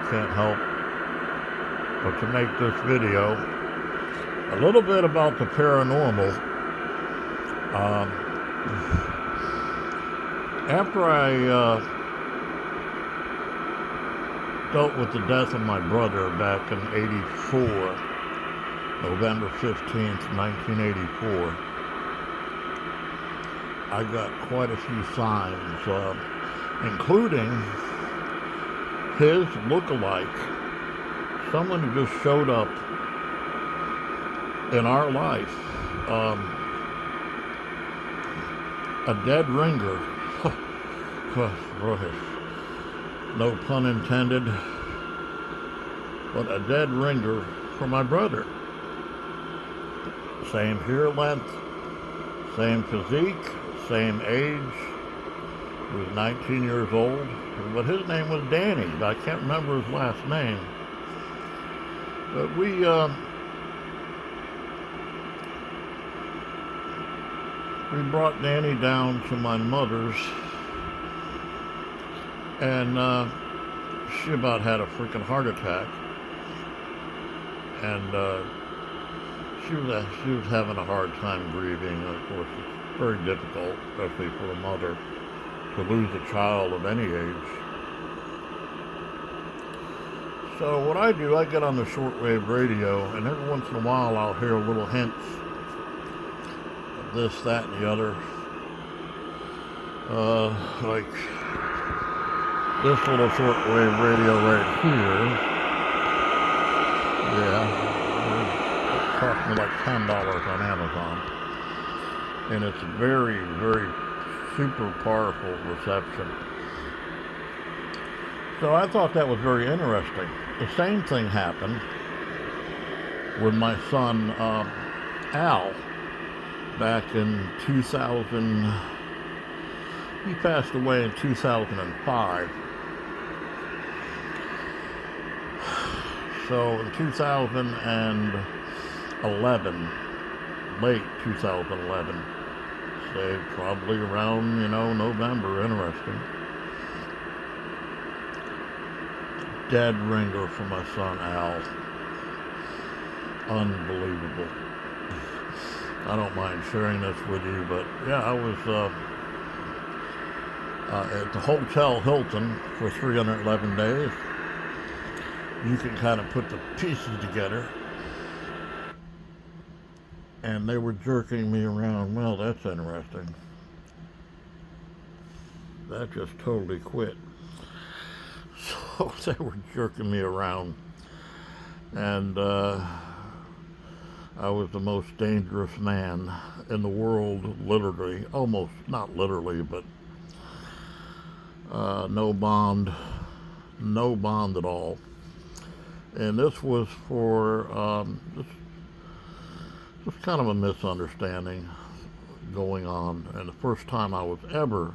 can't help but to make this video a little bit about the paranormal. After I dealt with the death of my brother back in '84, November 15th, 1984, I got quite a few signs, including his look-alike, someone who just showed up in our life, a dead ringer, no pun intended, but a dead ringer for my brother. Same hair length, same physique, same age. He was 19 years old, but his name was Danny. I can't remember his last name. But we brought Danny down to my mother's, and she about had a freaking heart attack, and she was having a hard time breathing. Of course, it's very difficult, especially for a mother, to lose a child of any age. So what I do, I get on the shortwave radio, and every once in a while I'll hear little hints of this, that, and the other. Like this little shortwave radio right here. Yeah, it cost me like $10 on Amazon. And it's very, very super powerful reception. So I thought that was very interesting. The same thing happened with my son Al back in 2000. He passed away in 2005. So in 2011, late 2011, say probably around, November, interesting. Dead ringer for my son Al. Unbelievable. I don't mind sharing this with you, but yeah, I was at the Hotel Hilton for 311 days. You can kind of put the pieces together. And they were jerking me around. Well, that's interesting. That just totally quit. So they were jerking me around. And I was the most dangerous man in the world, literally. Almost, not literally, but no bond at all. And this was for just kind of a misunderstanding going on. And the first time I was ever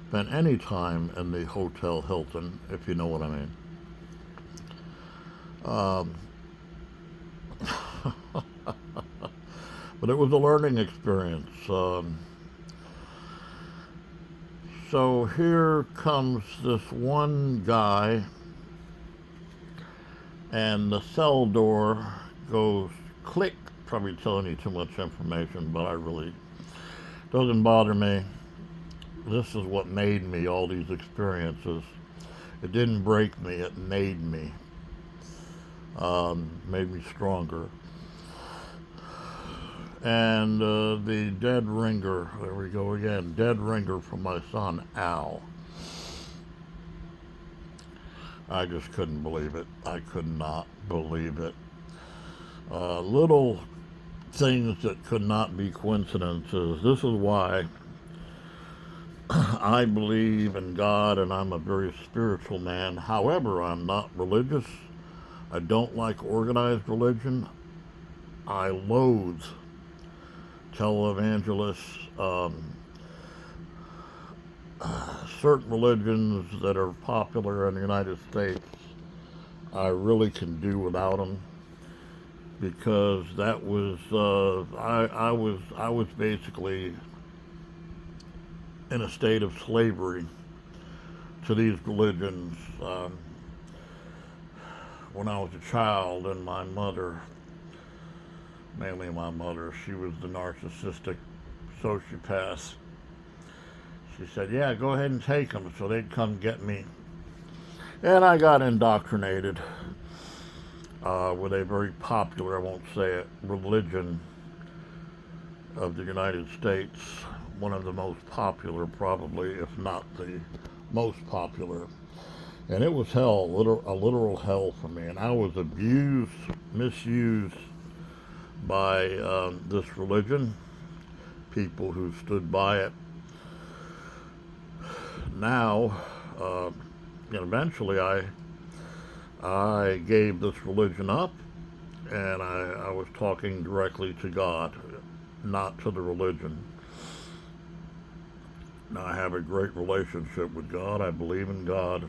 spent any time in the Hotel Hilton, if you know what I mean. But it was a learning experience. So here comes this one guy, and the cell door goes click. Probably telling you too much information, but doesn't bother me. This is what made me all these experiences. It didn't break me, it made me. Made me stronger. And the dead ringer, there we go again, dead ringer from my son Al. I just couldn't believe it. I could not believe it. Little things that could not be coincidences. This is why I believe in God, and I'm a very spiritual man. However, I'm not religious. I don't like organized religion. I loathe televangelists, certain religions that are popular in the United States. I really can do without them, because that was I was basically in a state of slavery to these religions. when I was a child, and my mother, mainly my mother, she was the narcissistic sociopath. She said, yeah, go ahead and take them so they'd come get me. And I got indoctrinated with a very popular, I won't say it, religion of the United States. One of the most popular, probably, if not the most popular. And it was hell, a literal hell for me. And I was abused, misused by this religion, people who stood by it. Now, eventually I gave this religion up, and I was talking directly to God, not to the religion. Now I have a great relationship with God. I believe in God.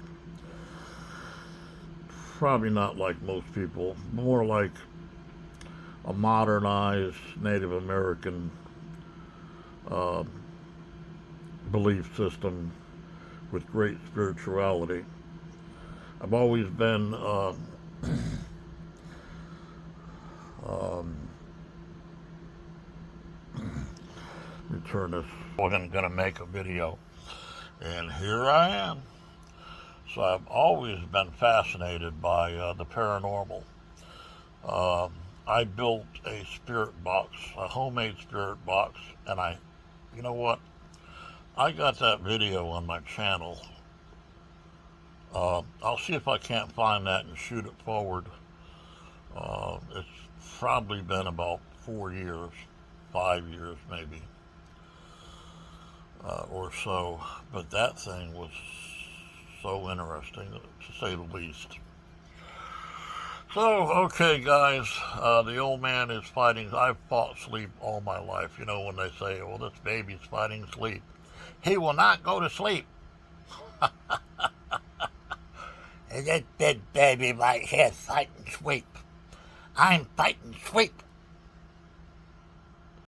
Probably not like most people, more like a modernized Native American belief system with great spirituality. I've always been return this. I'm gonna make a video, and here I am. So I've always been fascinated by the paranormal. I built a spirit box, a homemade spirit box, and you know what? I got that video on my channel. I'll see if I can't find that and shoot it forward. It's probably been about 4 years, 5 years maybe, or so. But that thing was so interesting, to say the least. So, okay, guys, the old man is fighting. I've fought sleep all my life. You know, when they say, well, this baby's fighting sleep. He will not go to sleep. This big baby right here fighting sleep. I'm fighting sleep.